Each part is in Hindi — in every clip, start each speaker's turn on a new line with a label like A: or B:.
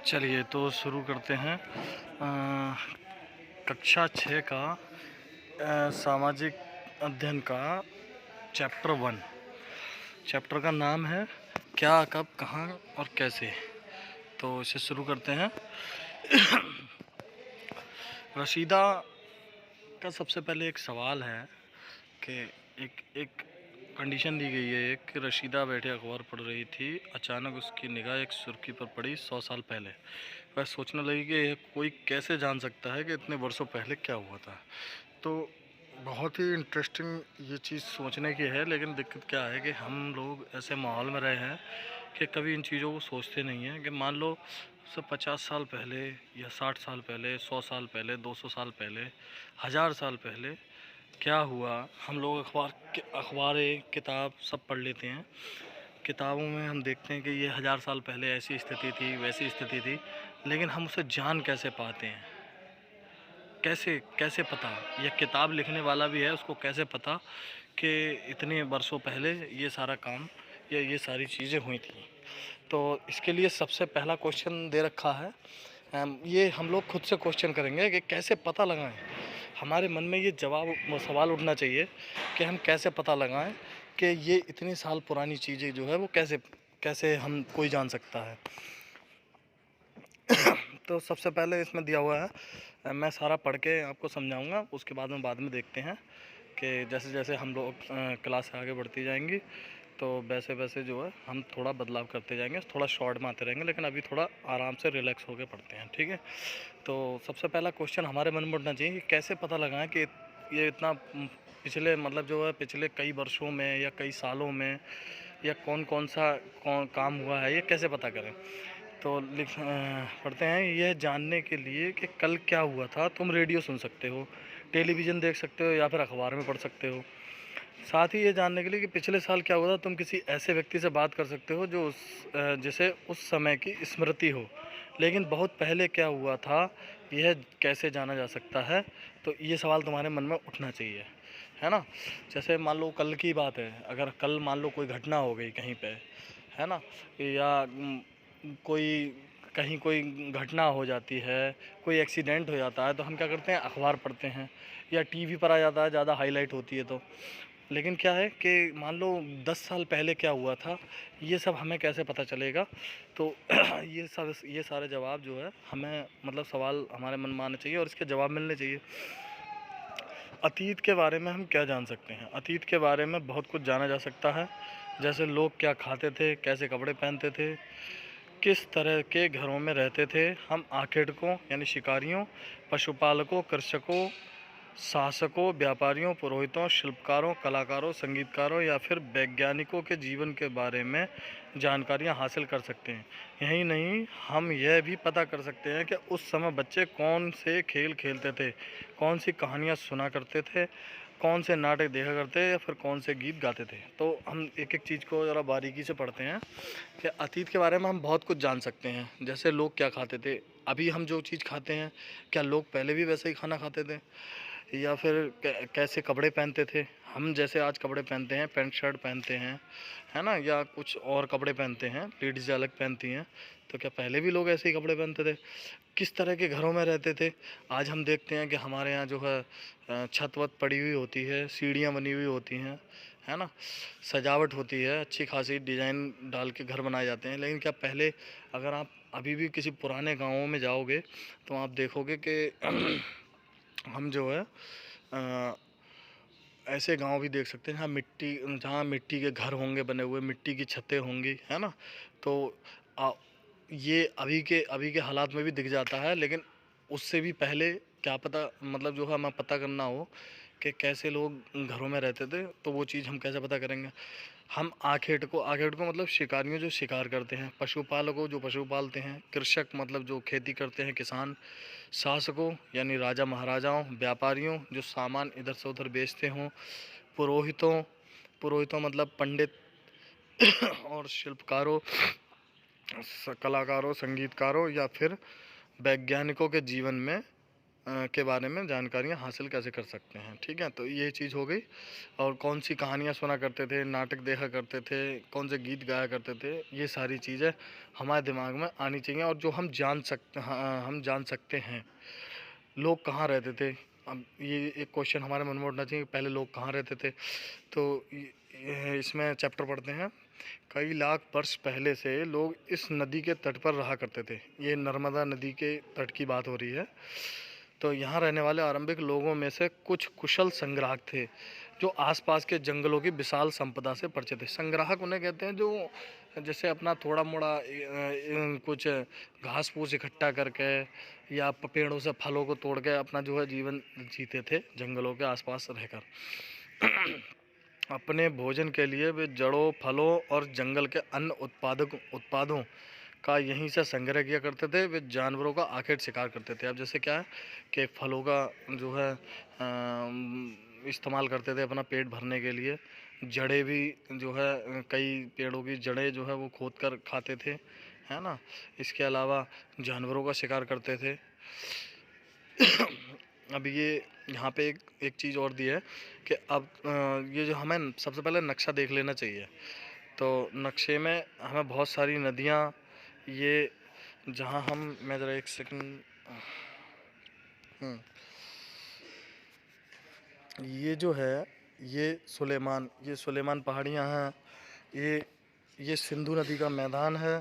A: चलिए तो शुरू करते हैं। कक्षा 6 का सामाजिक अध्ययन का चैप्टर 1। चैप्टर का नाम है क्या, कब, कहाँ और कैसे। तो इसे शुरू करते हैं। रशीदा का सबसे पहले एक सवाल है कि एक कंडीशन दी गई है कि रशीदा बैठे अखबार पढ़ रही थी, अचानक उसकी निगाह एक सुर्खी पर पड़ी 100 साल पहले। वह सोचने लगी कि कोई कैसे जान सकता है कि इतने वर्षों पहले क्या हुआ था। तो बहुत ही इंटरेस्टिंग ये चीज़ सोचने की है, लेकिन दिक्कत क्या है कि हम लोग ऐसे माहौल में रहे हैं कि कभी इन चीज़ों को सोचते नहीं हैं कि मान लो सब 50 साल पहले या 60 साल पहले, 100 साल पहले, 200 साल पहले, 1000 साल पहले क्या हुआ। हम लोग अखबारें किताब सब पढ़ लेते हैं। किताबों में हम देखते हैं कि ये 1000 साल पहले ऐसी स्थिति थी, वैसी स्थिति थी, लेकिन हम उसे जान कैसे पाते हैं? कैसे कैसे पता? यह किताब लिखने वाला भी है, उसको कैसे पता कि इतने वर्षों पहले ये सारा काम या ये सारी चीज़ें हुई थी। तो इसके लिए सबसे पहला क्वेश्चन दे रखा है। ये हम लोग खुद से क्वेश्चन करेंगे कि कैसे पता लगाएं। हमारे मन में ये सवाल उठना चाहिए कि हम कैसे पता लगाएं कि ये इतनी साल पुरानी चीज़ें जो है वो कैसे कैसे हम कोई जान सकता है। तो सबसे पहले इसमें दिया हुआ है, मैं सारा पढ़ के आपको समझाऊंगा, उसके बाद में देखते हैं कि जैसे जैसे हम लोग क्लास आगे बढ़ती जाएंगी तो वैसे वैसे जो है हम थोड़ा बदलाव करते जाएंगे, थोड़ा शॉर्ट में आते रहेंगे, लेकिन अभी थोड़ा आराम से रिलैक्स होकर पढ़ते हैं, ठीक है। तो सबसे पहला क्वेश्चन हमारे मन में उठना चाहिए कि कैसे पता लगाएं कि ये इतना पिछले मतलब जो है पिछले कई वर्षों में या कई सालों में या कौन सा काम हुआ है, ये कैसे पता करें। तो पढ़ते हैं, यह जानने के लिए कि कल क्या हुआ था तुम रेडियो सुन सकते हो, टेलीविज़न देख सकते हो या फिर अखबार में पढ़ सकते हो। साथ ही ये जानने के लिए कि पिछले साल क्या हुआ था तुम किसी ऐसे व्यक्ति से बात कर सकते हो जो जिसे उस समय की स्मृति हो। लेकिन बहुत पहले क्या हुआ था यह कैसे जाना जा सकता है। तो ये सवाल तुम्हारे मन में उठना चाहिए, है ना। जैसे मान लो कल की बात है, अगर कल मान लो कोई घटना हो गई कहीं पे, है ना, या कोई कहीं कोई घटना हो जाती है, कोई एक्सीडेंट हो जाता है, तो हम क्या करते हैं, अखबार पढ़ते हैं या टीवी पर आ जाता है, ज़्यादा हाईलाइट होती है तो। लेकिन क्या है कि मान लो 10 साल पहले क्या हुआ था, ये सब हमें कैसे पता चलेगा। तो ये सारे जवाब जो है हमें मतलब सवाल हमारे मन में आने चाहिए और इसके जवाब मिलने चाहिए। अतीत के बारे में हम क्या जान सकते हैं? अतीत के बारे में बहुत कुछ जाना जा सकता है, जैसे लोग क्या खाते थे, कैसे कपड़े पहनते थे, किस तरह के घरों में रहते थे। हम आखेटकों यानी शिकारियों, पशुपालकों, कृषकों, शासकों, व्यापारियों, पुरोहितों, शिल्पकारों, कलाकारों, संगीतकारों या फिर वैज्ञानिकों के जीवन के बारे में जानकारियां हासिल कर सकते हैं। यही नहीं, हम यह भी पता कर सकते हैं कि उस समय बच्चे कौन से खेल खेलते थे, कौन सी कहानियां सुना करते थे, कौन से नाटक देखा करते या फिर कौन से गीत गाते थे। तो हम एक एक चीज़ को ज़रा बारीकी से पढ़ते हैं कि अतीत के बारे में हम बहुत कुछ जान सकते हैं। जैसे लोग क्या खाते थे, अभी हम जो चीज़ खाते हैं क्या लोग पहले भी वैसे ही खाना खाते थे, या फिर कैसे कपड़े पहनते थे। हम जैसे आज कपड़े पहनते हैं, पैंट शर्ट पहनते हैं, है ना, या कुछ और कपड़े पहनते हैं, लेडीज़ अलग पहनती हैं, तो क्या पहले भी लोग ऐसे ही कपड़े पहनते थे? किस तरह के घरों में रहते थे। आज हम देखते हैं कि हमारे यहाँ जो है छत वत पड़ी हुई होती है, सीढ़ियाँ बनी हुई होती हैं, है ना, सजावट होती है, अच्छी खासी डिज़ाइन डाल के घर बनाए जाते हैं। लेकिन क्या पहले अगर आप अभी भी किसी पुराने गाँवों में जाओगे तो आप देखोगे कि हम जो है ऐसे गांव भी देख सकते हैं जहाँ मिट्टी के घर होंगे बने हुए, मिट्टी की छतें होंगी, है ना। तो आ, ये अभी के हालात में भी दिख जाता है, लेकिन उससे भी पहले क्या पता, मतलब जो है हमें पता करना हो कि कैसे लोग घरों में रहते थे, तो वो चीज़ हम कैसे पता करेंगे। हम आखेट को मतलब शिकारियों जो शिकार करते हैं, पशुपालकों जो पशु पालते हैं, कृषक मतलब जो खेती करते हैं किसान, शासकों यानी राजा महाराजाओं, व्यापारियों जो सामान इधर से उधर बेचते हों, पुरोहितों मतलब पंडित और शिल्पकारों, कलाकारों, संगीतकारों या फिर वैज्ञानिकों के जीवन में के बारे में जानकारियाँ हासिल कैसे कर सकते हैं। ठीक है, तो ये चीज़ हो गई। और कौन सी कहानियाँ सुना करते थे, नाटक देखा करते थे, कौन से गीत गाया करते थे, ये सारी चीज़ें हमारे दिमाग में आनी चाहिए। और जो हम जान सकते हैं लोग कहाँ रहते थे। अब ये एक क्वेश्चन हमारे मन में उठना चाहिए, पहले लोग कहाँ रहते थे। तो इसमें चैप्टर पढ़ते हैं। कई लाख वर्ष पहले से लोग इस नदी के तट पर रहा करते थे। ये नर्मदा नदी के तट की बात हो रही है। तो यहाँ रहने वाले आरंभिक लोगों में से कुछ कुशल संग्राहक थे जो आसपास के जंगलों की विशाल संपदा से परिचित थे। संग्राहक उन्हें कहते हैं जो जैसे अपना थोड़ा मोड़ा कुछ घास फूस इकट्ठा करके या पेड़ों से फलों को तोड़ के अपना जो है जीवन जीते थे जंगलों के आसपास रहकर। अपने भोजन के लिए वे जड़ों, फलों और जंगल के अन्य उत्पादों का यहीं से संग्रह किया करते थे। वे जानवरों का आखिर शिकार करते थे। अब जैसे क्या है कि फलों का जो है इस्तेमाल करते थे अपना पेट भरने के लिए। जड़ें भी जो है कई पेड़ों की जड़ें जो है वो खोद कर खाते थे, है ना। इसके अलावा जानवरों का शिकार करते थे। अब ये यहाँ पे एक चीज़ और दी है कि अब ये जो हमें सबसे पहले नक्शा देख लेना चाहिए। तो नक्शे में हमें बहुत सारी नदियाँ, ये जहाँ हम, मैं ज़रा एक सेकंड, ये जो है ये सुलेमान पहाड़ियाँ हैं। ये सिंधु नदी का मैदान है।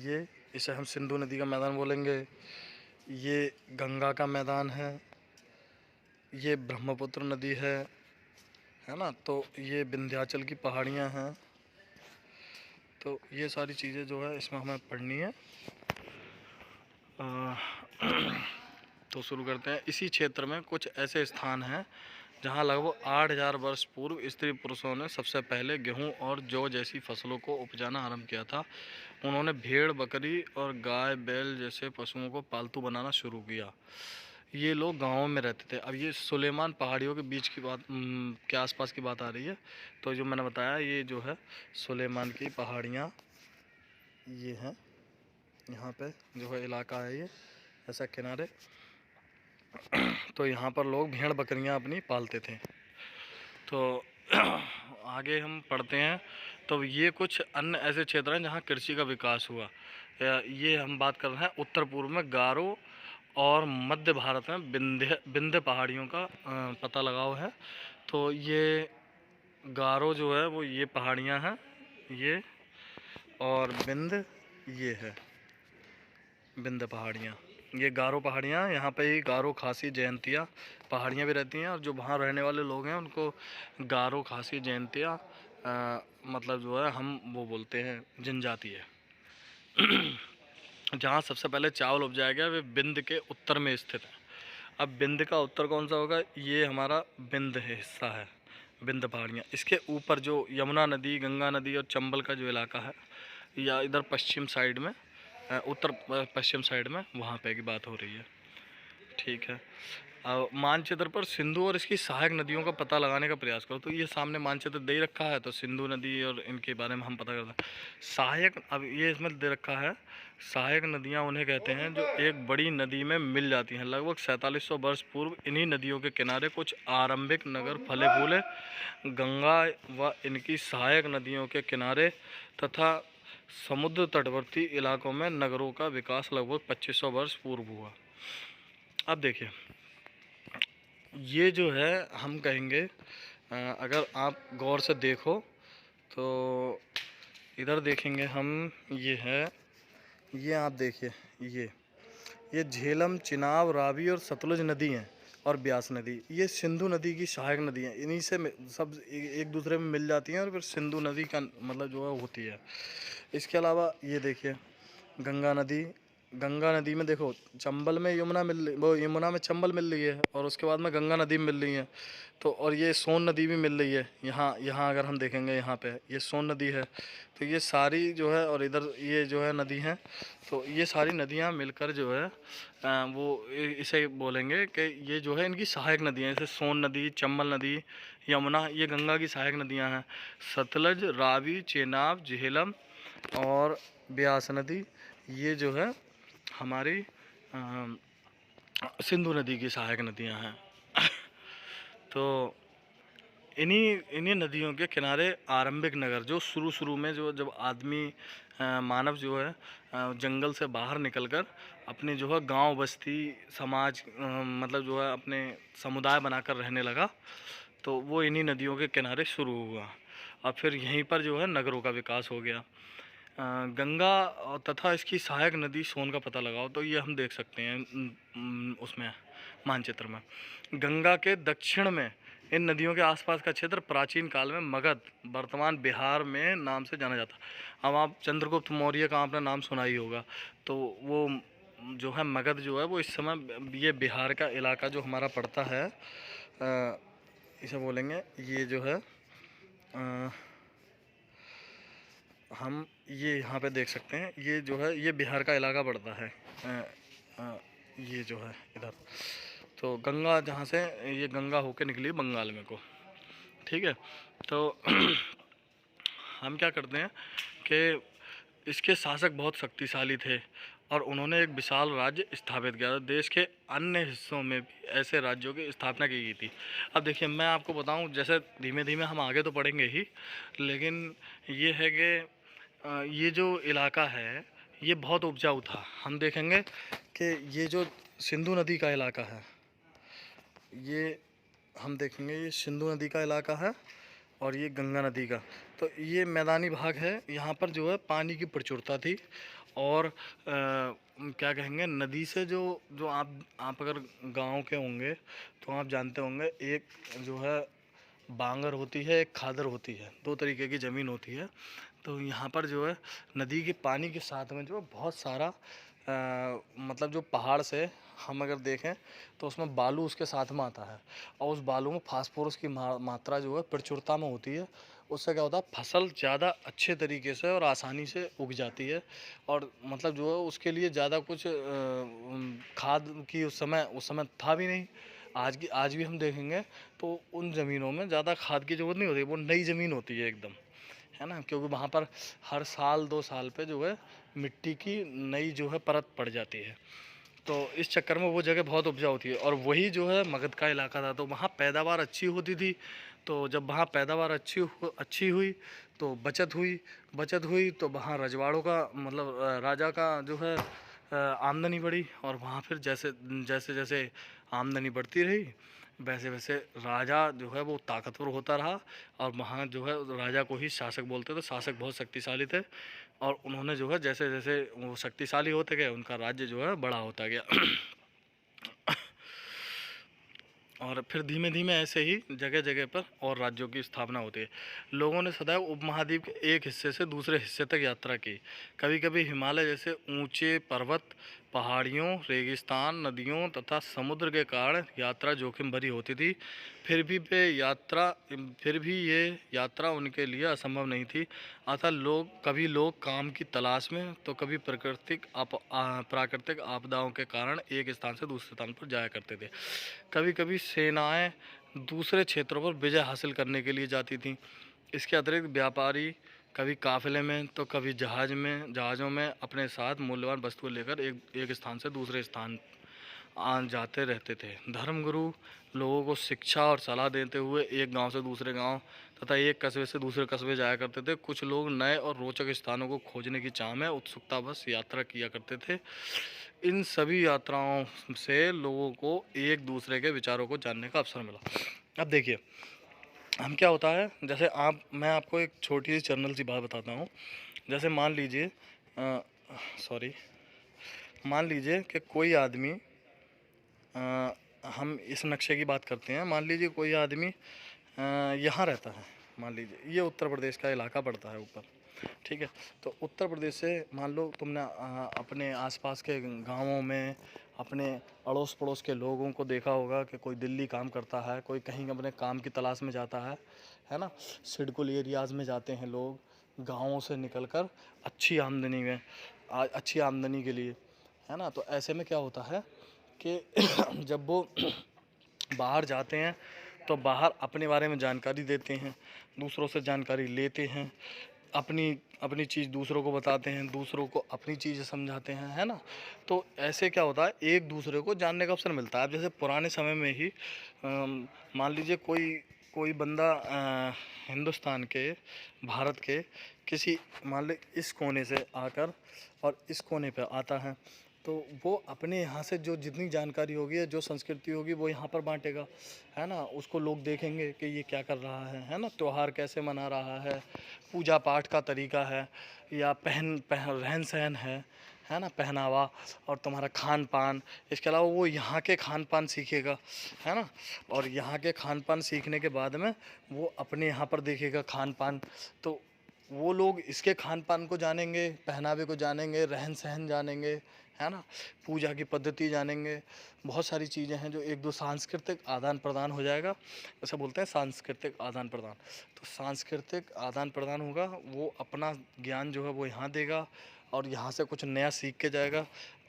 A: ये इसे हम सिंधु नदी का मैदान बोलेंगे। ये गंगा का मैदान है। ये ब्रह्मपुत्र नदी है ना। तो ये विंध्याचल की पहाड़ियाँ हैं। तो ये सारी चीज़ें जो है इसमें हमें पढ़नी है। तो शुरू करते हैं। इसी क्षेत्र में कुछ ऐसे स्थान हैं जहां लगभग 8000 वर्ष पूर्व स्त्री पुरुषों ने सबसे पहले गेहूं और जौ जैसी फसलों को उपजाना आरंभ किया था। उन्होंने भेड़, बकरी और गाय, बैल जैसे पशुओं को पालतू बनाना शुरू किया। ये लोग गाँवों में रहते थे। अब ये सुलेमान पहाड़ियों के बीच की बात के आसपास की बात आ रही है। तो जो मैंने बताया ये जो है सुलेमान की पहाड़ियाँ ये हैं। यहाँ पे जो है इलाका है ये ऐसा किनारे। तो यहाँ पर लोग भेड़ बकरियाँ अपनी पालते थे। तो आगे हम पढ़ते हैं। तो ये कुछ अन्य ऐसे क्षेत्र हैं जहाँ कृषि का विकास हुआ। ये हम बात कर रहे हैं उत्तर पूर्व में गारो और मध्य भारत में विंध्य पहाड़ियों का पता लगाओ है। तो ये गारो जो है वो ये पहाड़ियाँ हैं ये, और विंध्य ये है विंध्य पहाड़ियाँ। ये गारो पहाड़ियाँ, यहाँ पे ही गारो, खासी, जयंतिया पहाड़ियाँ भी रहती हैं। और जो वहाँ रहने वाले लोग हैं उनको गारो, खासी, जयंतिया मतलब जो है हम वो बोलते हैं जनजाति है। जहाँ सबसे पहले चावल उपजाया गया वे विंध्य के उत्तर में स्थित है। अब विंध्य का उत्तर कौन सा होगा? ये हमारा विंध्य हिस्सा है, विंध्य पहाड़ियाँ। इसके ऊपर जो यमुना नदी, गंगा नदी और चंबल का जो इलाका है, या इधर पश्चिम साइड में, उत्तर पश्चिम साइड में, वहाँ पे की बात हो रही है। ठीक है। मानचित्र पर सिंधु और इसकी सहायक नदियों का पता लगाने का प्रयास करो। तो ये सामने मानचित्र दे रखा है, तो सिंधु नदी और इनके बारे में हम पता करते हैं। सहायक, अब ये इसमें दे रखा है, सहायक नदियाँ उन्हें कहते हैं जो एक बड़ी नदी में मिल जाती हैं। लगभग 4700 वर्ष पूर्व इन्हीं नदियों के किनारे कुछ आरंभिक नगर फले फूले। गंगा व इनकी सहायक नदियों के किनारे तथा समुद्र तटवर्ती इलाकों में नगरों का विकास लगभग 2500 वर्ष पूर्व हुआ। अब देखिए ये जो है हम कहेंगे, अगर आप गौर से देखो तो इधर देखेंगे हम, ये है, ये आप देखिए, ये झेलम, चिनाब, रावी और सतलुज नदी हैं और ब्यास नदी। ये सिंधु नदी की सहायक नदी हैं। इन्हीं से सब एक दूसरे में मिल जाती हैं और फिर सिंधु नदी का मतलब जो है होती है। इसके अलावा ये देखिए गंगा नदी में देखो चंबल में यमुना यमुना में चंबल मिल रही है, और उसके बाद में गंगा नदी मिल रही है। तो और ये सोन नदी भी मिल रही है। यहाँ अगर हम देखेंगे यहाँ पे ये सोन नदी है। तो ये सारी जो है, और इधर ये जो है नदी है। तो ये सारी नदियाँ मिलकर जो है वो इसे बोलेंगे कि ये जो है इनकी सहायक नदियाँ, जैसे सोन नदी, चंबल नदी, यमुना, ये गंगा की सहायक नदियाँ हैं। सतलज, रावी, चेनाब, झेलम और ब्यास नदी ये जो है हमारी सिंधु नदी की सहायक नदियाँ हैं। तो इन्हीं इन्हीं नदियों के किनारे आरंभिक नगर जो शुरू में जो जब आदमी मानव जो है जंगल से बाहर निकलकर अपने जो है गांव बस्ती समाज मतलब जो है अपने समुदाय बनाकर रहने लगा, तो वो इन्हीं नदियों के किनारे शुरू हुआ और फिर यहीं पर जो है नगरों का विकास हो गया। गंगा तथा इसकी सहायक नदी सोन का पता लगाओ तो ये हम देख सकते हैं उसमें मानचित्र में। गंगा के दक्षिण में इन नदियों के आसपास का क्षेत्र प्राचीन काल में मगध वर्तमान बिहार में नाम से जाना जाता। अब आप चंद्रगुप्त मौर्य का आपने नाम सुना ही होगा, तो वो जो है मगध जो है वो इस समय ये बिहार का इलाका जो हमारा पड़ता है, इसे बोलेंगे ये जो है हम ये यहाँ पे देख सकते हैं, ये जो है ये बिहार का इलाका पड़ता है। ये जो है इधर, तो गंगा जहाँ से ये गंगा होके निकली बंगाल में को, ठीक है। तो हम क्या करते हैं कि इसके शासक बहुत शक्तिशाली थे और उन्होंने एक विशाल राज्य स्थापित किया। देश के अन्य हिस्सों में भी ऐसे राज्यों की स्थापना की गई थी। अब देखिए मैं आपको बताऊं, जैसे धीमे धीमे हम आगे तो पढ़ेंगे ही, लेकिन ये है कि ये जो इलाका है ये बहुत उपजाऊ था। हम देखेंगे कि ये जो सिंधु नदी का इलाका है, ये हम देखेंगे ये सिंधु नदी का इलाका है और ये गंगा नदी का, तो ये मैदानी भाग है। यहाँ पर जो है पानी की प्रचुरता थी और क्या कहेंगे, नदी से जो जो आप अगर गांव के होंगे तो आप जानते होंगे, एक जो है बांगर होती है, एक खादर होती है, दो तरीके की ज़मीन होती है। तो यहाँ पर जो है नदी के पानी के साथ में जो है बहुत सारा मतलब जो पहाड़ से हम अगर देखें तो उसमें बालू उसके साथ में आता है और उस बालू में फास्फोरस की मात्रा जो है प्रचुरता में होती है। उससे क्या होता है, फसल ज़्यादा अच्छे तरीके से और आसानी से उग जाती है और मतलब जो है उसके लिए ज़्यादा कुछ खाद की उस समय था भी नहीं। आज भी हम देखेंगे तो उन ज़मीनों में ज़्यादा खाद की ज़रूरत नहीं होती, वो नई ज़मीन होती है एकदम, है ना, क्योंकि वहाँ पर हर साल 2 साल पे जो है मिट्टी की नई जो है परत पड़ जाती है। तो इस चक्कर में वो जगह बहुत उपजाऊ होती है और वही जो है मगध का इलाका था, तो वहाँ पैदावार अच्छी होती थी। तो जब वहाँ पैदावार अच्छी हुई तो बचत हुई तो वहाँ रजवाड़ों का मतलब राजा का जो है आमदनी बढ़ी और वहाँ फिर जैसे जैसे जैसे आमदनी बढ़ती रही वैसे वैसे राजा जो है वो ताकतवर होता रहा और वहाँ जो है राजा को ही शासक बोलते थे। शासक बहुत शक्तिशाली थे और उन्होंने जो है जैसे जैसे वो शक्तिशाली होते गए उनका राज्य जो है बड़ा होता गया। और फिर धीमे धीमे ऐसे ही जगह जगह पर और राज्यों की स्थापना होती है। लोगों ने सदैव उपमहाद्वीप के एक हिस्से से दूसरे हिस्से तक यात्रा की। कभी कभी हिमालय जैसे ऊंचे पर्वत, पहाड़ियों, रेगिस्तान, नदियों तथा समुद्र के कारण यात्रा जोखिम भरी होती थी। फिर भी ये यात्रा उनके लिए असंभव नहीं थी। अतः कभी लोग काम की तलाश में तो कभी प्राकृतिक आपदाओं के कारण एक स्थान से दूसरे स्थान पर जाया करते थे। कभी कभी सेनाएं दूसरे क्षेत्रों पर विजय हासिल करने के लिए जाती थीं। इसके अतिरिक्त व्यापारी कभी काफिले में तो कभी जहाज़ों में अपने साथ मूल्यवान वस्तुएं लेकर एक स्थान से दूसरे स्थान आ जाते रहते थे। धर्मगुरु लोगों को शिक्षा और सलाह देते हुए एक गांव से दूसरे गांव तथा एक कस्बे से दूसरे कस्बे जाया करते थे। कुछ लोग नए और रोचक स्थानों को खोजने की चाह में उत्सुकतावश यात्रा किया करते थे। इन सभी यात्राओं से लोगों को एक दूसरे के विचारों को जानने का अवसर मिला। अब देखिए हम क्या होता है, जैसे मैं आपको एक छोटी सी चैनल सी बात बताता हूँ। जैसे मान लीजिए कि कोई आदमी हम इस नक्शे की बात करते हैं। मान लीजिए कोई आदमी यहाँ रहता है, मान लीजिए ये उत्तर प्रदेश का इलाका पड़ता है ऊपर, ठीक है। तो उत्तर प्रदेश से मान लो तुमने अपने आसपास के गांवों में अपने अड़ोस पड़ोस के लोगों को देखा होगा कि कोई दिल्ली काम करता है, कोई कहीं अपने काम की तलाश में जाता है ना। सिडकुल एरियाज़ में जाते हैं लोग गाँवों से निकलकर अच्छी आमदनी के लिए, है ना। तो ऐसे में क्या होता है कि जब वो बाहर जाते हैं तो बाहर अपने बारे में जानकारी देते हैं, दूसरों से जानकारी लेते हैं, अपनी अपनी चीज़ दूसरों को बताते हैं, दूसरों को अपनी चीज़ें समझाते हैं, है ना। तो ऐसे क्या होता है, एक दूसरे को जानने का अवसर मिलता है। अब जैसे पुराने समय में ही मान लीजिए कोई कोई बंदा हिंदुस्तान के, भारत के किसी मान ले इस कोने से आकर और इस कोने पे आता है, तो वो अपने यहाँ से जो जितनी जानकारी होगी या जो संस्कृति होगी वो यहाँ पर बांटेगा, है ना। उसको लोग देखेंगे कि ये क्या कर रहा है ना, त्यौहार कैसे मना रहा है, पूजा पाठ का तरीका है, या रहन सहन है ना, पहनावा, और तुम्हारा खान पान। इसके अलावा वो यहाँ के खान पान सीखेगा, है ना। और यहाँ के खान पान सीखने के बाद में वो अपने यहाँ पर देखेगा खान पान, तो वो लोग इसके खान पान को जानेंगे, पहनावे को जानेंगे, रहन सहन जानेंगे, है ना, पूजा की पद्धति जानेंगे। बहुत सारी चीज़ें हैं जो एक दो सांस्कृतिक आदान प्रदान हो जाएगा, ऐसा बोलते हैं सांस्कृतिक आदान प्रदान। तो सांस्कृतिक आदान प्रदान होगा, वो अपना ज्ञान जो है वो यहाँ देगा और यहाँ से कुछ नया सीख के जाएगा।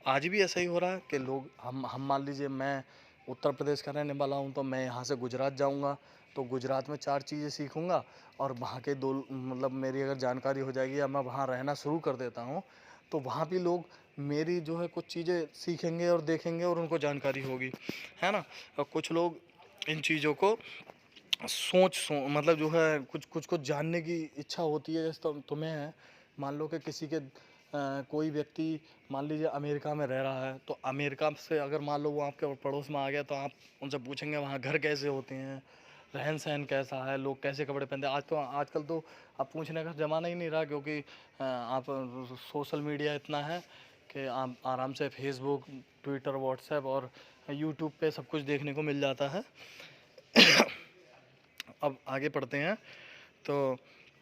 A: आज भी ऐसा ही हो रहा है कि लोग हम मान लीजिए मैं उत्तर प्रदेश का रहने वाला हूँ, तो मैं यहाँ से गुजरात जाऊँगा, तो गुजरात में 4 चीज़ें सीखूँगा और वहाँ के दो मतलब मेरी अगर जानकारी हो जाएगी या मैं वहाँ रहना शुरू कर देता हूँ, तो वहाँ भी लोग मेरी जो है कुछ चीज़ें सीखेंगे और देखेंगे और उनको जानकारी होगी, है ना। और कुछ लोग इन चीज़ों को मतलब जो है कुछ जानने की इच्छा होती है। जैसे तुम्हें है, मान लो कि किसी के कोई व्यक्ति मान लीजिए अमेरिका में रह रहा है, तो अमेरिका से अगर मान लो वो आपके पड़ोस में आ गया, तो आप उनसे पूछेंगे वहाँ घर कैसे होते हैं, रहन सहन कैसा है, लोग कैसे कपड़े पहनते हैं। आजकल तो अब पूछने का ज़माना ही नहीं रहा, क्योंकि आप सोशल मीडिया इतना है कि आप आराम से फेसबुक, ट्विटर, व्हाट्सएप और यूट्यूब पे सब कुछ देखने को मिल जाता है। अब आगे पढ़ते हैं। तो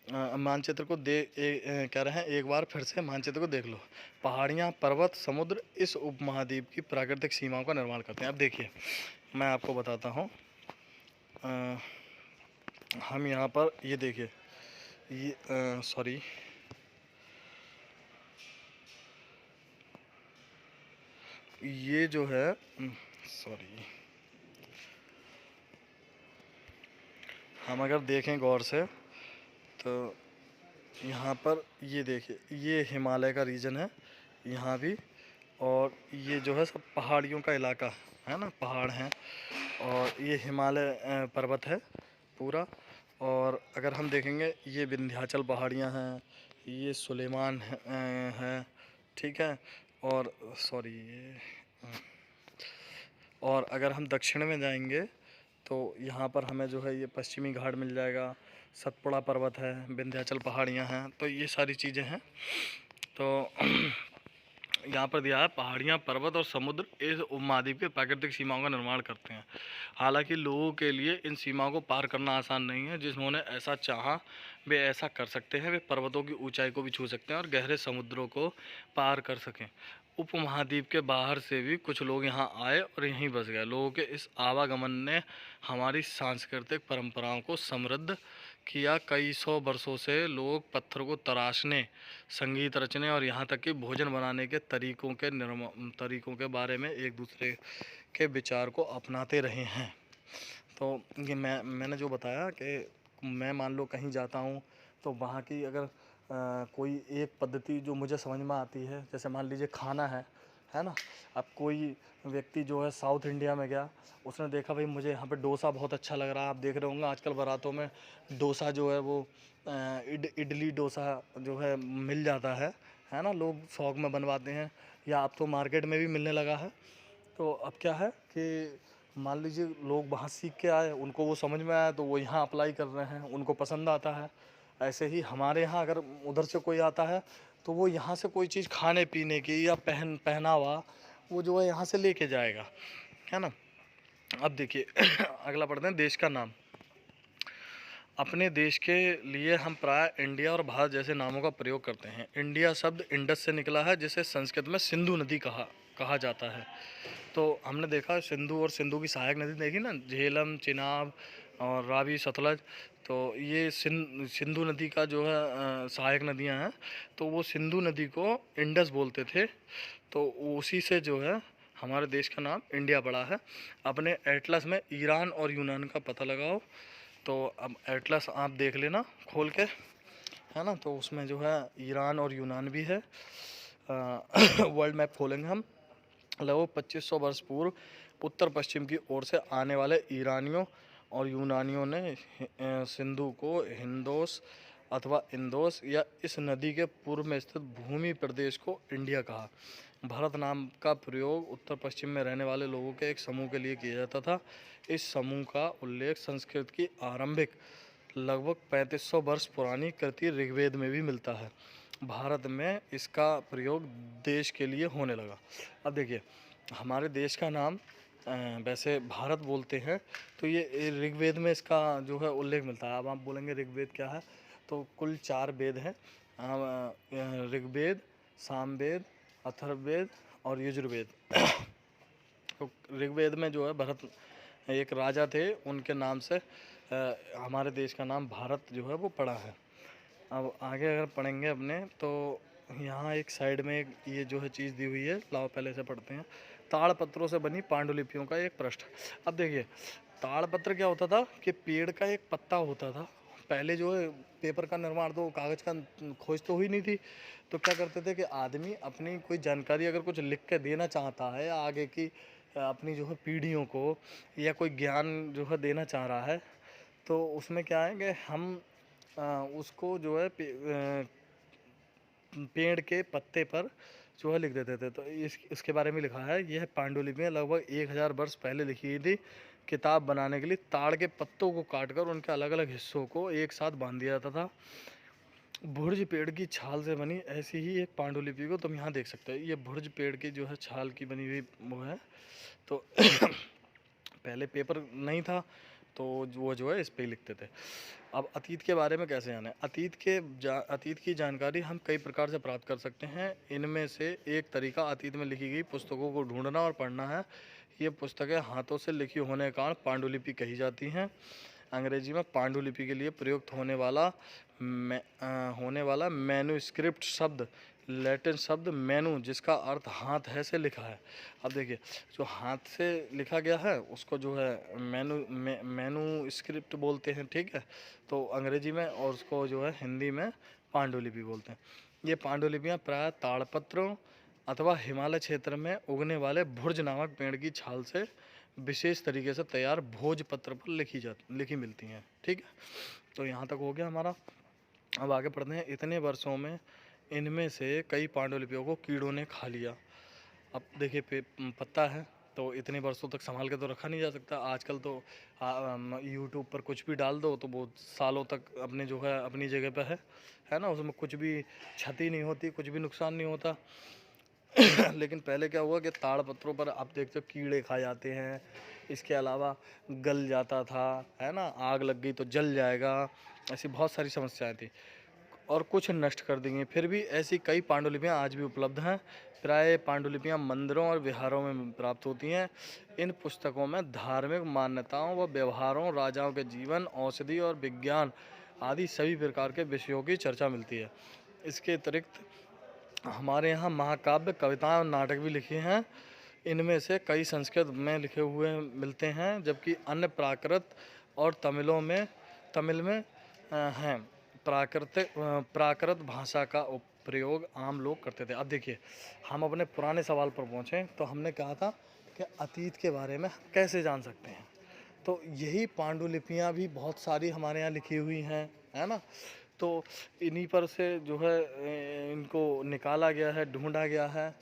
A: मानचित्र को कह रहे हैं, एक बार फिर से मानचित्र को देख लो। पहाड़ियाँ, पर्वत, समुद्र इस उपमहाद्वीप की प्राकृतिक सीमाओं का निर्माण करते हैं। अब देखिए मैं आपको बताता हूँ, हम यहाँ पर ये देखिए, ये सॉरी, ये जो है सॉरी, हम अगर देखें गौर से तो यहाँ पर ये देखिए, ये हिमालय का रीजन है यहाँ भी, और ये जो है सब पहाड़ियों का इलाका है ना, पहाड़ हैं, और ये हिमालय पर्वत है पूरा। और अगर हम देखेंगे ये विंध्याचल पहाड़ियाँ हैं, ये सुलेमान है, ठीक है। और सॉरी ये और अगर हम दक्षिण में जाएंगे तो यहाँ पर हमें जो है ये पश्चिमी घाट मिल जाएगा, सतपुड़ा पर्वत है, विंध्याचल पहाड़ियाँ हैं, तो ये सारी चीज़ें हैं। तो यहाँ पर दिया है, पहाड़ियाँ, पर्वत और समुद्र इस उपमहाद्वीप के प्राकृतिक सीमाओं का निर्माण करते हैं। हालांकि लोगों के लिए इन सीमाओं को पार करना आसान नहीं है। जिन्होंने ऐसा चाहा वे ऐसा कर सकते हैं। वे पर्वतों की ऊंचाई को भी छू सकते हैं और गहरे समुद्रों को पार कर सकें। उपमहाद्वीप के बाहर से भी कुछ लोग यहाँ आए और यहीं बस गए। लोगों के इस आवागमन ने हमारी सांस्कृतिक परंपराओं को समृद्ध किया। कई सौ वर्षों से लोग पत्थर को तराशने, संगीत रचने और यहाँ तक कि भोजन बनाने के तरीकों के बारे में एक दूसरे के विचार को अपनाते रहे हैं। तो ये मैंने जो बताया कि मैं मान लो कहीं जाता हूँ, तो वहाँ की अगर कोई एक पद्धति जो मुझे समझ में आती है, जैसे मान लीजिए खाना है ना। अब कोई व्यक्ति जो है साउथ इंडिया में गया, उसने देखा भाई मुझे यहाँ पे डोसा बहुत अच्छा लग रहा है। आप देख रहे होंगे आजकल बारातों में डोसा जो है वो इडली डोसा जो है मिल जाता है ना। लोग शौक में बनवाते हैं, या अब तो मार्केट में भी मिलने लगा है। तो अब क्या है कि मान लीजिए लोग वहाँ सीख के आए, उनको वो समझ में आया, तो वो यहाँ अप्लाई कर रहे हैं, उनको पसंद आता है। ऐसे ही हमारे यहाँ अगर उधर से कोई आता है, तो वो यहाँ से कोई चीज़ खाने पीने की या पहनावा वो जो है यहाँ से लेके जाएगा, है ना। अब देखिए अगला पढ़ते हैं, देश का नाम। अपने देश के लिए हम प्राय इंडिया और भारत जैसे नामों का प्रयोग करते हैं। इंडिया शब्द इंडस से निकला है, जिसे संस्कृत में सिंधु नदी कहा जाता है। तो हमने देखा सिंधु और सिंधु की सहायक नदी देखी ना, झेलम, चिनाब और रावी, सतलज। तो ये सिंधु नदी का जो है सहायक नदियां हैं, तो वो सिंधु नदी को इंडस बोलते थे। तो उसी से जो है हमारे देश का नाम इंडिया पड़ा है। अपने एटलस में ईरान और यूनान का पता लगाओ। तो अब एटलस आप देख लेना खोल के, है ना। तो उसमें जो है ईरान और यूनान भी है। वर्ल्ड मैप खोलेंगे हम। लगभग 2500 वर्ष पूर्व उत्तर पश्चिम की ओर से आने वाले ईरानियों और यूनानियों ने सिंधु को हिंदोस अथवा इंदोस या इस नदी के पूर्व में स्थित भूमि प्रदेश को इंडिया कहा। भारत नाम का प्रयोग उत्तर पश्चिम में रहने वाले लोगों के एक समूह के लिए किया जाता था। इस समूह का उल्लेख संस्कृत की आरंभिक लगभग 3500 वर्ष पुरानी कृति ऋग्वेद में भी मिलता है। भारत में इसका प्रयोग देश के लिए होने लगा। अब देखिए, हमारे देश का नाम वैसे भारत बोलते हैं, तो ये ऋग्वेद में इसका जो है उल्लेख मिलता है। अब आप बोलेंगे ऋग्वेद क्या है, तो कुल 4 वेद हैं, ऋग्वेद, सामवेद, अथर्ववेद और यजुर्वेद। तो ऋग्वेद में जो है भरत एक राजा थे, उनके नाम से हमारे देश का नाम भारत जो है वो पड़ा है। अब आगे अगर पढ़ेंगे अपने, तो यहाँ एक साइड में एक ये जो है चीज़ दी हुई है, लाओ पहले से पढ़ते हैं। ताड़पत्रों से बनी पांडुलिपियों का एक पृष्ठ। अब देखिए, ताड़पत्र क्या होता था कि पेड़ का एक पत्ता होता था। पहले जो है पेपर का निर्माण तो कागज़ का खोज तो हुई नहीं थी, तो क्या करते थे कि आदमी अपनी कोई जानकारी अगर कुछ लिख के देना चाहता है आगे की अपनी जो है पीढ़ियों को, या कोई ज्ञान जो है देना चाह रहा है, तो उसमें क्या है कि हम उसको जो है पेड़ के पत्ते पर जो है लिख देते थे। तो इसके बारे में लिखा है, यह पांडुलिपियाँ लगभग 1000 वर्ष पहले लिखी गई थी। किताब बनाने के लिए ताड़ के पत्तों को काटकर उनके अलग अलग हिस्सों को एक साथ बांध दिया जाता था। भुर्ज पेड़ की छाल से बनी ऐसी ही एक पांडुलिपि को तुम यहाँ देख सकते हो। ये भुर्ज पेड़ की जो है छाल की बनी हुई वो है। तो पहले पेपर नहीं था, तो वो जो है इस पे लिखते थे। अब अतीत के बारे में कैसे जाने। अतीत की जानकारी हम कई प्रकार से प्राप्त कर सकते हैं। इनमें से एक तरीका अतीत में लिखी गई पुस्तकों को ढूंढना और पढ़ना है। ये पुस्तकें हाथों से लिखी होने के कारण पांडुलिपि कही जाती हैं। अंग्रेजी में पांडुलिपि के लिए प्रयुक्त होने वाला मैन्युस्क्रिप्ट शब्द लैटिन शब्द मैनु, जिसका अर्थ हाथ है, से लिखा है। अब देखिए, जो हाथ से लिखा गया है उसको जो है मैन्युस्क्रिप्ट बोलते हैं, ठीक है। तो अंग्रेजी में, और उसको जो है हिंदी में पांडुलिपि बोलते हैं। ये पांडुलिपियाँ प्रायः ताड़पत्रों अथवा हिमालय क्षेत्र में उगने वाले भुर्ज नामक पेड़ की छाल से विशेष तरीके से तैयार भोजपत्र पर लिखी मिलती हैं, ठीक है। तो यहाँ तक हो गया हमारा। अब आगे पढ़ते हैं। इतने वर्षों में इनमें से कई पांडुलिपियों को कीड़ों ने खा लिया। अब देखिए, पत्ता है तो इतने वर्षों तक संभाल के तो रखा नहीं जा सकता। आजकल तो यूट्यूब पर कुछ भी डाल दो तो वो सालों तक अपने जो है अपनी जगह पे है ना, उसमें कुछ भी क्षति नहीं होती, कुछ भी नुकसान नहीं होता। लेकिन पहले क्या हुआ कि ताड़ पत्रों पर आप देखते हो कीड़े खा जाते हैं, इसके अलावा गल जाता था, है ना, आग लग गई तो जल जाएगा, ऐसी बहुत सारी समस्याएं थी और कुछ नष्ट कर देंगे। फिर भी ऐसी कई पांडुलिपियां आज भी उपलब्ध हैं। प्राय पांडुलिपियां मंदिरों और विहारों में प्राप्त होती हैं। इन पुस्तकों में धार्मिक मान्यताओं व व्यवहारों, राजाओं के जीवन, औषधि और विज्ञान आदि सभी प्रकार के विषयों की चर्चा मिलती है। इसके अतिरिक्त हमारे यहाँ महाकाव्य, कविताएं और नाटक भी लिखे हैं। इनमें से कई संस्कृत में लिखे हुए मिलते हैं, जबकि अन्य प्राकृत और तमिल में हैं। प्राकृत भाषा का प्रयोग आम लोग करते थे। अब देखिए, हम अपने पुराने सवाल पर पहुँचे, तो हमने कहा था कि अतीत के बारे में कैसे जान सकते हैं। तो यही पांडुलिपियाँ भी बहुत सारी हमारे यहाँ लिखी हुई हैं, है ना। तो इन्हीं पर से जो है इनको निकाला गया है, ढूंढा गया है,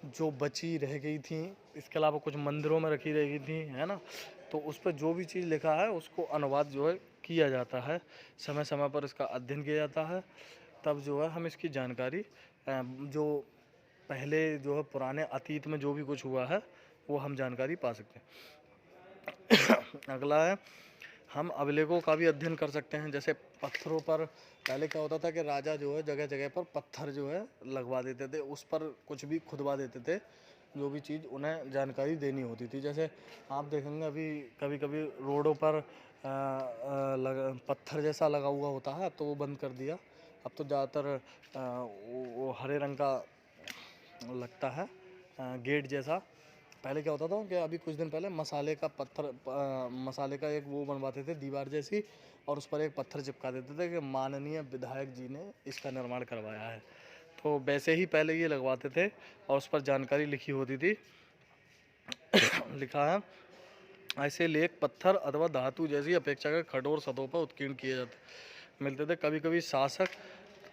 A: जो बची रह गई थी। इसके अलावा कुछ मंदिरों में रखी रह गई थी, है ना। तो उस पर जो भी चीज़ लिखा है उसको अनुवाद जो है किया जाता है, समय समय पर इसका अध्ययन किया जाता है, तब जो है हम इसकी जानकारी जो पहले जो है पुराने अतीत में जो भी कुछ हुआ है वो हम जानकारी पा सकते हैं। अगला है, हम अभिलेखों का भी अध्ययन कर सकते हैं। जैसे पत्थरों पर पहले क्या होता था कि राजा जो है जगह जगह पर पत्थर जो है लगवा देते थे, उस पर कुछ भी खुदवा देते थे, जो भी चीज़ उन्हें जानकारी देनी होती थी। जैसे आप देखेंगे अभी कभी कभी रोडों पर पत्थर जैसा लगा हुआ होता है, तो वो बंद कर दिया। अब तो ज़्यादातर वो हरे रंग का लगता है, गेट जैसा। पहले क्या होता था कि अभी कुछ दिन पहले मसाले का एक वो बनवाते थे, दीवार जैसी, और उस पर एक पत्थर चिपका देते थे कि माननीय विधायक जी ने इसका निर्माण करवाया है। तो वैसे ही पहले ये लगवाते थे और उस पर जानकारी लिखी होती थी। लिखा है, ऐसे लेख पत्थर अथवा धातु जैसी अपेक्षाकृत कठोर सतहों पर उत्कीर्ण किए जाते मिलते थे। कभी कभी शासक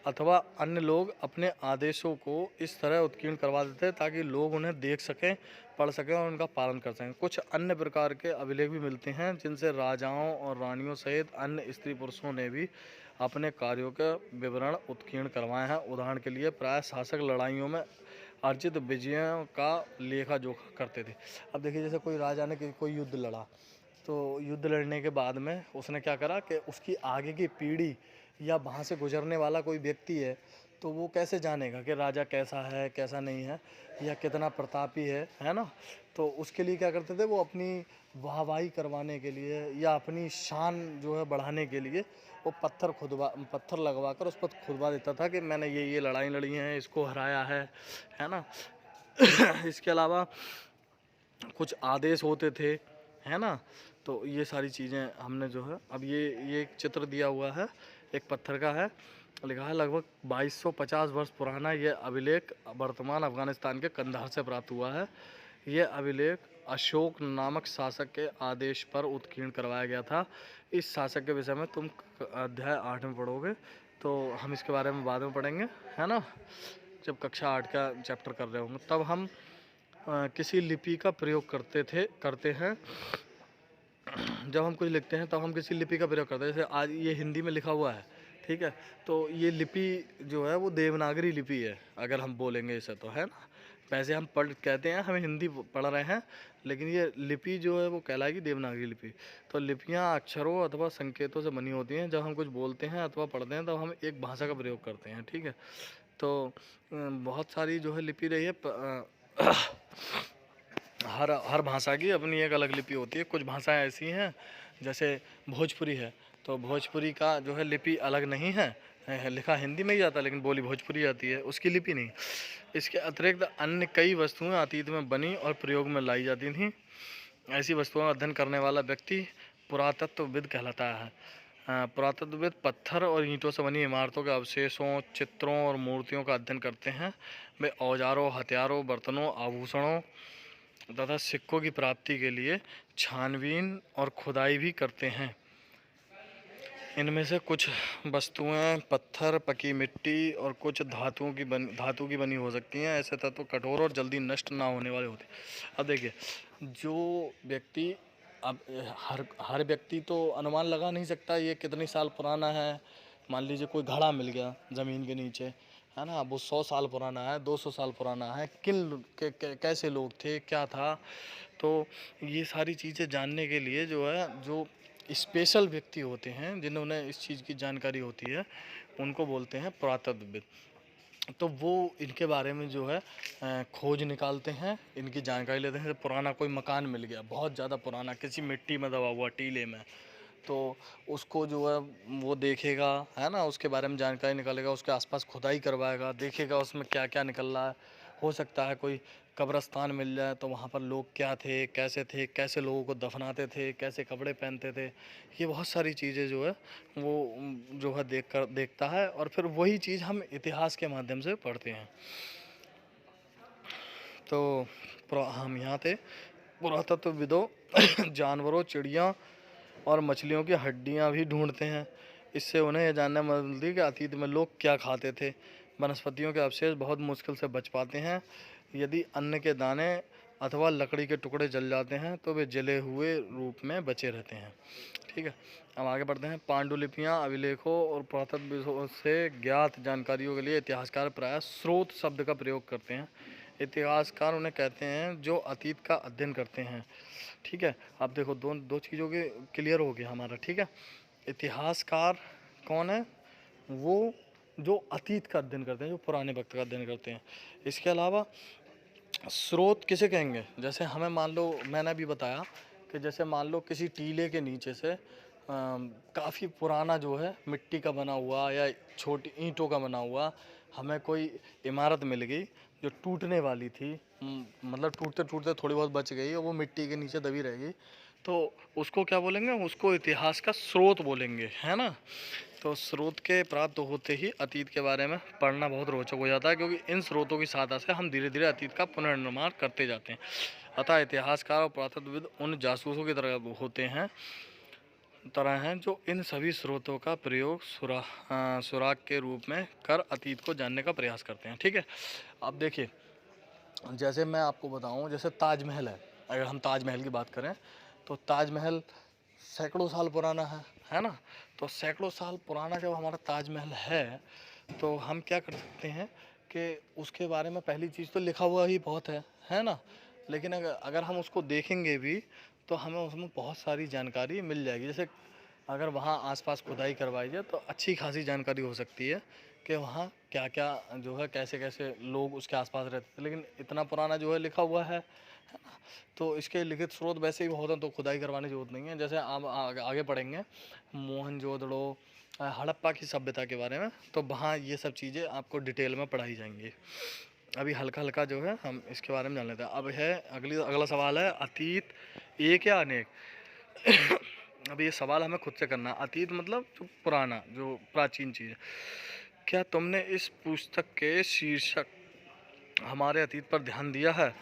A: अथवा अन्य लोग अपने आदेशों को इस तरह उत्कीर्ण करवा देते ताकि लोग उन्हें देख सकें, पढ़ सकें और उनका पालन कर सकें। कुछ अन्य प्रकार के अभिलेख भी मिलते हैं जिनसे राजाओं और रानियों सहित अन्य स्त्री पुरुषों ने भी अपने कार्यों के विवरण उत्कीर्ण करवाए हैं। उदाहरण के लिए प्राय शासक लड़ाइयों में अर्जित विजयों का लेखा जोखा करते थे। अब देखिए, जैसे कोई राजा ने कोई युद्ध लड़ा, तो युद्ध लड़ने के बाद में उसने क्या करा कि उसकी आगे की पीढ़ी या वहाँ से गुजरने वाला कोई व्यक्ति है, तो वो कैसे जानेगा कि राजा कैसा है कैसा नहीं है या कितना प्रतापी है ना। तो उसके लिए क्या करते थे, वो अपनी वाहवाही करवाने के लिए या अपनी शान जो है बढ़ाने के लिए वो पत्थर लगवा कर उस पर खुदवा देता था कि मैंने ये लड़ाई लड़ी हैं, इसको हराया है ना। इसके अलावा कुछ आदेश होते थे, है ना। तो ये सारी चीज़ें हमने जो है, अब ये एक चित्र दिया हुआ है, एक पत्थर का है, लिखा है लगभग 2250 वर्ष पुराना ये अभिलेख वर्तमान अफगानिस्तान के कंधार से प्राप्त हुआ है। ये अभिलेख अशोक नामक शासक के आदेश पर उत्कीर्ण करवाया गया था। इस शासक के विषय में तुम अध्याय 8 में पढ़ोगे, तो हम इसके बारे में बाद में पढ़ेंगे, है ना, जब कक्षा 8 का चैप्टर कर रहे होंगे। तब हम किसी लिपि का प्रयोग करते हैं। जब हम कुछ लिखते हैं तब हम किसी लिपि का प्रयोग करते हैं। जैसे आज ये हिंदी में लिखा हुआ है, ठीक है, तो ये लिपि जो है वो देवनागरी लिपि है, अगर हम बोलेंगे इसे तो, है ना। वैसे हम कहते हैं हम हिंदी पढ़ रहे हैं, लेकिन ये लिपि जो है वो कहलाएगी देवनागरी लिपि। तो लिपियाँ अक्षरों अथवा संकेतों से बनी होती हैं। जब हम कुछ बोलते हैं अथवा पढ़ते हैं तब हम एक भाषा का प्रयोग करते हैं, ठीक है। तो बहुत सारी जो है लिपि रही है। हर भाषा की अपनी एक अलग लिपि होती है। कुछ भाषाएं ऐसी हैं, जैसे भोजपुरी है, तो भोजपुरी का जो है लिपि अलग नहीं है, लिखा हिंदी में ही जाता है लेकिन बोली भोजपुरी आती है, उसकी लिपि नहीं। इसके अतिरिक्त अन्य कई वस्तुएं अतीत में बनी और प्रयोग में लाई जाती थीं। ऐसी वस्तुओं का अध्ययन करने वाला व्यक्ति पुरातत्वविद कहलाता है। पुरातत्वविद पत्थर और ईंटों से बनी इमारतों के अवशेषों, चित्रों और मूर्तियों का अध्ययन करते हैं। वे औजारों, हथियारों, बर्तनों, आभूषणों तथा सिक्कों की प्राप्ति के लिए छानबीन और खुदाई भी करते हैं। इनमें से कुछ वस्तुएं पत्थर, पकी मिट्टी और कुछ धातु की बनी हो सकती हैं। ऐसे तत्व कठोर और जल्दी नष्ट ना होने वाले होते हैं। अब देखिए, जो व्यक्ति, अब हर व्यक्ति तो अनुमान लगा नहीं सकता ये कितनी साल पुराना है। मान लीजिए कोई घड़ा मिल गया ज़मीन के नीचे, है ना, वो 100 साल पुराना है, 200 साल पुराना है, कैसे लोग थे, क्या था। तो ये सारी चीज़ें जानने के लिए जो है, जो स्पेशल व्यक्ति होते हैं जिन्होंने इस चीज़ की जानकारी होती है, उनको बोलते हैं पुरातत्वविद। तो वो इनके बारे में जो है खोज निकालते हैं, इनकी जानकारी लेते हैं। जैसे पुराना कोई मकान मिल गया, बहुत ज़्यादा पुराना, किसी मिट्टी में दबा हुआ, टीले में, तो उसको जो है वो देखेगा, है ना, उसके बारे में जानकारी निकालेगा, उसके आसपास खुदाई करवाएगा, देखेगा उसमें क्या क्या निकल रहा है। हो सकता है कोई कब्रिस्तान मिल जाए, तो वहाँ पर लोग क्या थे, कैसे लोगों को दफनाते थे, कैसे कपड़े पहनते थे, ये बहुत सारी चीज़ें जो है वो जो है देखता है, और फिर वही चीज़ हम इतिहास के माध्यम से पढ़ते हैं। तो हम यहाँ थे, पुरातत्वविदों जानवरों, चिड़िया और मछलियों की हड्डियाँ भी ढूंढते हैं। इससे उन्हें यह जानने में मदद मिलती है कि अतीत में लोग क्या खाते थे। वनस्पतियों के अवशेष बहुत मुश्किल से बच पाते हैं। यदि अन्न के दाने अथवा लकड़ी के टुकड़े जल जाते हैं तो वे जले हुए रूप में बचे रहते हैं, ठीक है। अब आगे बढ़ते हैं। पांडुलिपियाँ, अभिलेखों और पुरातत्व से ज्ञात जानकारियों के लिए इतिहासकार प्रायः स्रोत शब्द का प्रयोग करते हैं। इतिहासकार उन्हें कहते हैं जो अतीत का अध्ययन करते हैं, ठीक है। अब देखो, दो चीज़ों के क्लियर हो गया हमारा, ठीक है। इतिहासकार कौन है? वो जो अतीत का अध्ययन करते हैं, जो पुराने वक्त का अध्ययन करते हैं। इसके अलावा स्रोत किसे कहेंगे? जैसे हमें मान लो, मैंने अभी बताया कि जैसे मान लो किसी टीले के नीचे से काफ़ी पुराना जो है मिट्टी का बना हुआ या छोटी ईंटों का बना हुआ हमें कोई इमारत मिल गई जो टूटने वाली थी, मतलब टूटते टूटते थोड़ी बहुत बच गई और वो मिट्टी के नीचे दबी रह गई। तो उसको क्या बोलेंगे, उसको इतिहास का स्रोत बोलेंगे, है ना। तो स्रोत के प्राप्त होते ही अतीत के बारे में पढ़ना बहुत रोचक हो जाता है, क्योंकि इन स्रोतों की सहायता से हम धीरे धीरे अतीत का पुनर्निर्माण करते जाते हैं। अतः इतिहासकार और पुरातत्वविद उन जासूसों की तरह होते हैं जो इन सभी स्रोतों का प्रयोग सुराग के रूप में कर अतीत को जानने का प्रयास करते हैं। ठीक है, अब देखिए, जैसे मैं आपको बताऊं, जैसे ताजमहल है, अगर हम ताजमहल की बात करें तो ताजमहल सैकड़ों साल पुराना है ना। तो सैकड़ों साल पुराना जब हमारा ताजमहल है, तो हम क्या कर सकते हैं कि उसके बारे में पहली चीज़ तो लिखा हुआ ही बहुत है ना। लेकिन अगर हम उसको देखेंगे भी तो हमें उसमें बहुत सारी जानकारी मिल जाएगी। जैसे अगर वहाँ आसपास खुदाई करवाई जाए तो अच्छी खासी जानकारी हो सकती है कि वहाँ क्या क्या जो है, कैसे कैसे लोग उसके आसपास रहते थे। लेकिन इतना पुराना जो है लिखा हुआ है ना, तो इसके लिखित स्रोत वैसे ही बहुत हैं, तो खुदाई करवाने की जरूरत नहीं है। जैसे आप आगे पढ़ेंगे मोहनजोदड़ो, हड़प्पा की सभ्यता के बारे में, तो वहाँ ये सब चीज़ें आपको डिटेल में पढ़ाई जाएंगी। अभी हल्का हल्का जो है हम इसके बारे में जान लेते हैं। अब है अगला सवाल है, अतीत एक या अनेक। अब ये सवाल हमें खुद से करना है। अतीत मतलब जो पुराना, जो प्राचीन चीज़। क्या तुमने इस पुस्तक के शीर्षक हमारे अतीत पर ध्यान दिया है?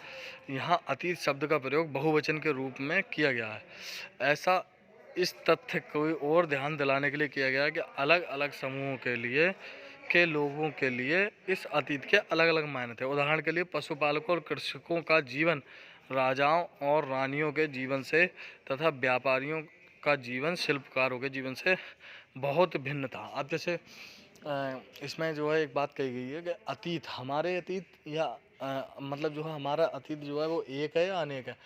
A: यहाँ अतीत शब्द का प्रयोग बहुवचन के रूप में किया गया है। ऐसा इस तथ्य को और ध्यान दिलाने के लिए किया गया है कि अलग अलग समूहों के लोगों के लिए इस अतीत के अलग अलग मायने थे। उदाहरण के लिए पशुपालकों और कृषकों का जीवन राजाओं और रानियों के जीवन से तथा व्यापारियों का जीवन शिल्पकारों के जीवन से बहुत भिन्न था। अब जैसे इसमें जो है एक बात कही गई है कि अतीत, हमारे अतीत या मतलब जो है हमारा अतीत जो है वो एक है या अनेक है।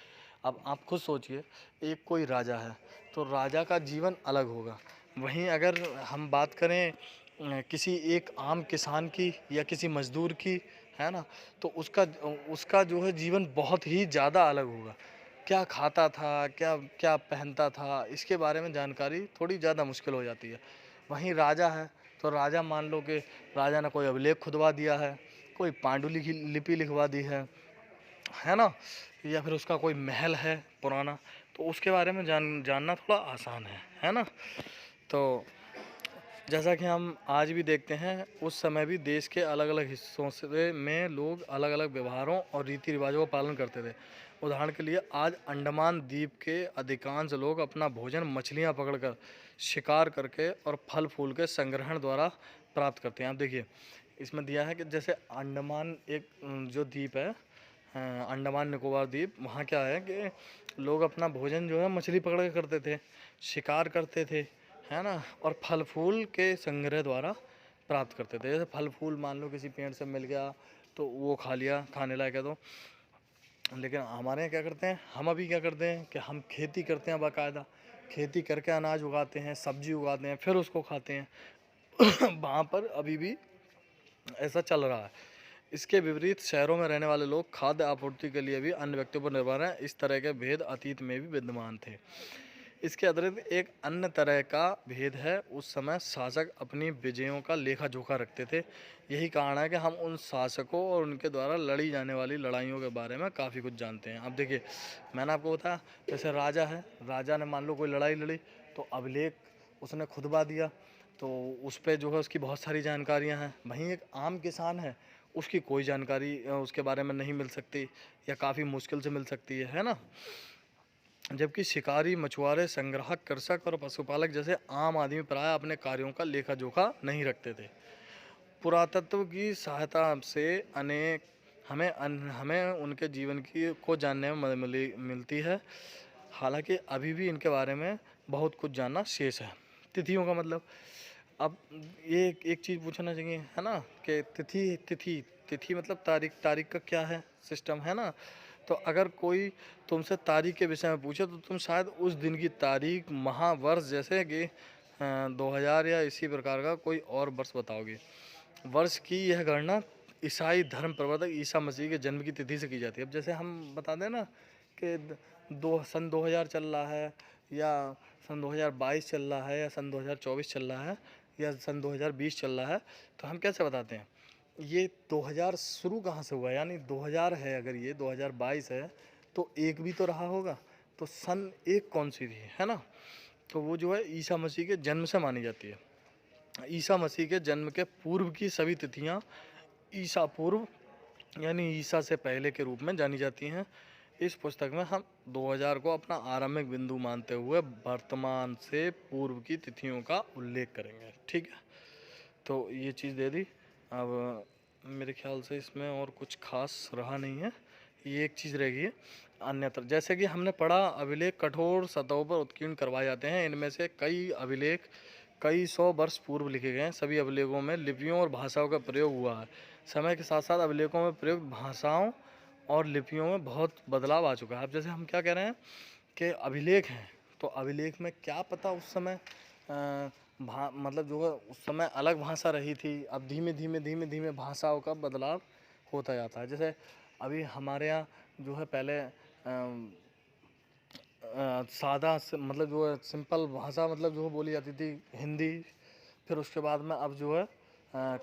A: अब आप खुद सोचिए, एक कोई राजा है तो राजा का जीवन अलग होगा। वहीं अगर हम बात करें किसी एक आम किसान की या किसी मजदूर की, है ना, तो उसका उसका जो है जीवन बहुत ही ज़्यादा अलग होगा। क्या खाता था, क्या क्या पहनता था, इसके बारे में जानकारी थोड़ी ज़्यादा मुश्किल हो जाती है। वहीं राजा है तो राजा मान लो कि राजा ने कोई अभिलेख खुदवा दिया है, कोई पांडुलिपि लिपि लिखवा दी है ना, या फिर उसका कोई महल है पुराना, तो उसके बारे में जानना थोड़ा आसान है ना। तो जैसा कि हम आज भी देखते हैं, उस समय भी देश के अलग अलग हिस्सों से में लोग अलग अलग व्यवहारों और रीति रिवाजों का पालन करते थे। उदाहरण के लिए आज अंडमान द्वीप के अधिकांश लोग अपना भोजन मछलियां पकड़कर, शिकार करके और फल फूल के संग्रहण द्वारा प्राप्त करते हैं। आप देखिए, इसमें दिया है कि जैसे अंडमान एक जो द्वीप है, अंडमान निकोबार द्वीप, वहाँ क्या है कि लोग अपना भोजन जो है मछली पकड़ के करते थे, शिकार करते थे, है ना, और फल फूल के संग्रह द्वारा प्राप्त करते थे। जैसे फल फूल मान लो किसी पेड़ से मिल गया तो वो खा लिया, खाने लायक है तो। लेकिन हमारे यहाँ क्या करते हैं, हम अभी क्या करते हैं कि हम खेती करते हैं, बाकायदा खेती करके अनाज उगाते हैं, सब्जी उगाते हैं, फिर उसको खाते हैं। वहाँ पर अभी भी ऐसा चल रहा है। इसके विपरीत शहरों में रहने वाले लोग खाद्य आपूर्ति के लिए भी अन्य व्यक्तियों पर निर्भर हैं। इस तरह के भेद अतीत में भी विद्यमान थे। इसके अतिरिक्त एक अन्य तरह का भेद है, उस समय शासक अपनी विजयों का लेखा जोखा रखते थे। यही कारण है कि हम उन शासकों और उनके द्वारा लड़ी जाने वाली लड़ाइयों के बारे में काफ़ी कुछ जानते हैं। अब देखिए, मैंने आपको बताया, जैसे राजा है, राजा ने मान लो कोई लड़ाई लड़ी तो अभिलेख उसने खुदवा दिया, तो उस पर जो है उसकी बहुत सारी जानकारियाँ हैं। वहीं एक आम किसान है, उसकी कोई जानकारी उसके बारे में नहीं मिल सकती या काफ़ी मुश्किल से मिल सकती है ना। जबकि शिकारी, मछुआरे, संग्राहक, कृषक और पशुपालक जैसे आम आदमी प्राय अपने कार्यों का लेखा जोखा नहीं रखते थे। पुरातत्व की सहायता से अनेक हमें उनके जीवन की को जानने में मदद मिलती है। हालांकि अभी भी इनके बारे में बहुत कुछ जानना शेष है। तिथियों का मतलब, अब ये एक चीज़ पूछना चाहिए, है ना, कि तिथि तिथि तिथि मतलब तारीख, तारीख का क्या है सिस्टम, है ना। तो अगर कोई तुमसे तारीख के विषय में पूछे तो तुम शायद उस दिन की तारीख, माह, वर्ष, जैसे कि 2000 या इसी प्रकार का कोई और वर्ष बताओगे। वर्ष की यह गणना ईसाई धर्म प्रवर्तक ईसा मसीह के जन्म की तिथि से की जाती है। अब जैसे हम बता दें ना कि सन 2000 चल रहा है, या सन 2022 चल रहा है, या सन 2024 चल रहा है, या सन 2020 चल रहा है, तो हम कैसे बताते हैं ये 2000 शुरू कहाँ से हुआ, यानी 2000 है, अगर ये 2022 है तो एक भी तो रहा होगा। तो सन 1 कौन सी थी, है ना? तो वो जो है ईसा मसीह के जन्म से मानी जाती है। ईसा मसीह के जन्म के पूर्व की सभी तिथियाँ ईसा पूर्व यानी ईसा से पहले के रूप में जानी जाती हैं। इस पुस्तक में हम 2000 को अपना आरंभिक बिंदु मानते हुए वर्तमान से पूर्व की तिथियों का उल्लेख करेंगे। ठीक है, तो ये चीज़ दे दी। अब मेरे ख्याल से इसमें और कुछ खास रहा नहीं है। ये एक चीज़ रह गई है अन्यत्र, जैसे कि हमने पढ़ा अभिलेख कठोर सतहों पर उत्कीर्ण करवाए जाते हैं। इनमें से कई अभिलेख कई सौ वर्ष पूर्व लिखे गए हैं। सभी अभिलेखों में लिपियों और भाषाओं का प्रयोग हुआ है। समय के साथ साथ अभिलेखों में प्रयुक्त भाषाओं और लिपियों में बहुत बदलाव आ चुका है। अब जैसे हम क्या कह रहे हैं कि अभिलेख हैं, तो अभिलेख में क्या पता उस समय मतलब जो है उस समय अलग भाषा रही थी। अब धीमे धीमे भाषाओं का बदलाव होता जाता है। जैसे अभी हमारे यहाँ जो है पहले सादा मतलब जो है सिंपल भाषा मतलब जो बोली जाती थी हिंदी। फिर उसके बाद में अब जो है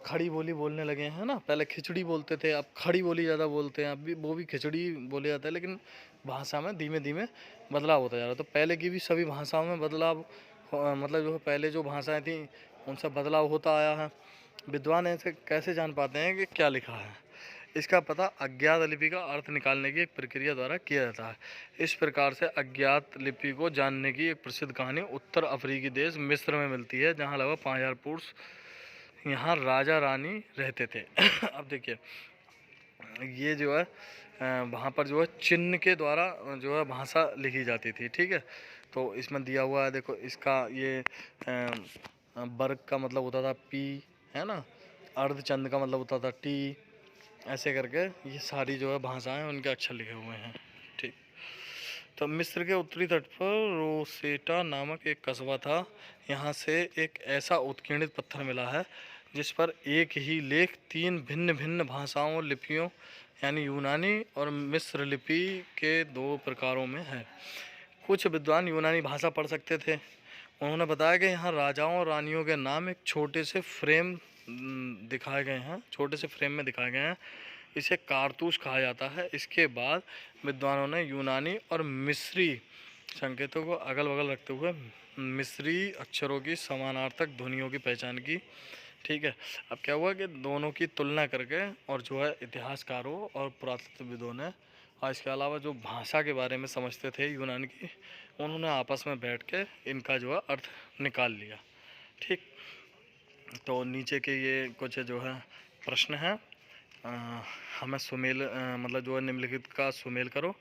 A: खड़ी बोली बोलने लगे हैं ना। पहले खिचड़ी बोलते थे, अब खड़ी बोली ज़्यादा बोलते हैं। अब भी वो भी खिचड़ी बोले जाता है, लेकिन भाषा में धीमे धीमे बदलाव होता जा रहा है। तो पहले की भी सभी भाषाओं में बदलाव मतलब जो है पहले जो भाषाएं थी उनसे बदलाव होता आया है। विद्वान ऐसे कैसे जान पाते हैं कि क्या लिखा है? इसका पता अज्ञात लिपि का अर्थ निकालने की एक प्रक्रिया द्वारा किया जाता है। इस प्रकार से अज्ञात लिपि को जानने की एक प्रसिद्ध कहानी उत्तर अफ्रीकी देश मिस्र में मिलती है, जहाँ लगभग 5000 पूर्व यहाँ राजा रानी रहते थे। अब देखिए ये जो है वहाँ पर जो है चिन्ह के द्वारा जो है भाषा लिखी जाती थी। ठीक है, तो इसमें दिया हुआ है देखो, इसका ये वर्ग का मतलब होता था पी, है ना। अर्धचंद का मतलब होता था टी। ऐसे करके ये सारी जो है भाषाएं उनके अक्षर लिखे हुए हैं। ठीक, तो मिस्र के उत्तरी तट पर रोसेटा नामक एक कस्बा था। यहाँ से एक ऐसा उत्कीर्णित पत्थर मिला है जिस पर एक ही लेख 3 भिन्न भिन्न भाषाओं और लिपियों यानी यूनानी और मिस्र लिपि के 2 प्रकारों में है। कुछ विद्वान यूनानी भाषा पढ़ सकते थे। उन्होंने बताया कि यहाँ राजाओं और रानियों के नाम एक छोटे से फ्रेम दिखाए गए हैं, छोटे से फ्रेम में दिखाए गए हैं। इसे कारतूस कहा जाता है। इसके बाद विद्वानों ने यूनानी और मिस्री संकेतों को अगल बगल रखते हुए मिस्री अक्षरों की समानार्थक ध्वनियों की पहचान की। ठीक है, अब क्या हुआ कि दोनों की तुलना करके और जो है इतिहासकारों और पुरातत्वविदों ने और इसके अलावा जो भाषा के बारे में समझते थे यूनान की, उन्होंने आपस में बैठ के इनका जो है अर्थ निकाल लिया। ठीक, तो नीचे के ये कुछ जो है प्रश्न हैं। हमें सुमेल मतलब जो है निम्नलिखित का सुमेल करो।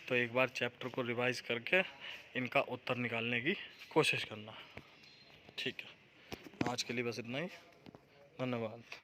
A: तो एक बार चैप्टर को रिवाइज करके इनका उत्तर निकालने की कोशिश करना। ठीक है, आज के लिए बस इतना ही। धन्यवाद।